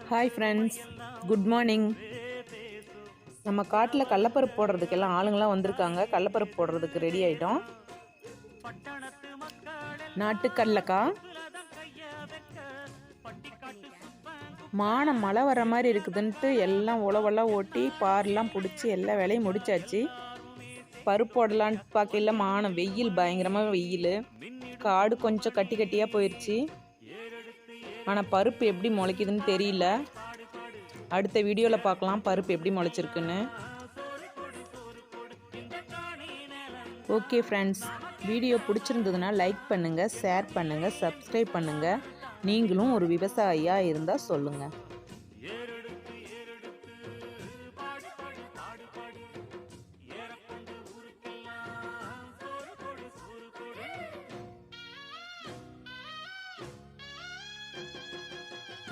Hi friends, good morning. நம்ம காட்டில் கடலப்பருப்பு போடுறதுக்கெல்லாம் ஆளுங்களாம் வந்திருக்காங்க. கடலப்பருப்பு போடுறதுக்கு ரெடி ஆகிட்டோம். நாட்டுக்கடலக்காய் மழை வர மாதிரி இருக்குதுன்ட்டு எல்லாம் உழவெல்லாம் ஓட்டி பாரெல்லாம் பிடிச்சி எல்லா வேலையும் முடிச்சாச்சு. பருப்பு போடலான்ட்டு பார்க்கல, வெயில் பயங்கரமாக வெயில், காடு கொஞ்சம் கட்டி கட்டியாக போயிடுச்சு. ஆனால் பருப்பு எப்படி முளைக்குதுன்னு தெரியல. அடுத்த வீடியோவில் பார்க்கலாம் பருப்பு எப்படி முளைச்சிருக்குன்னு. ஓகே ஃப்ரெண்ட்ஸ், வீடியோ பிடிச்சிருந்ததுன்னா லைக் பண்ணுங்கள், ஷேர் பண்ணுங்கள், சப்ஸ்கிரைப் பண்ணுங்கள். நீங்களும் ஒரு விவசாயியாக இருந்தால் சொல்லுங்கள்.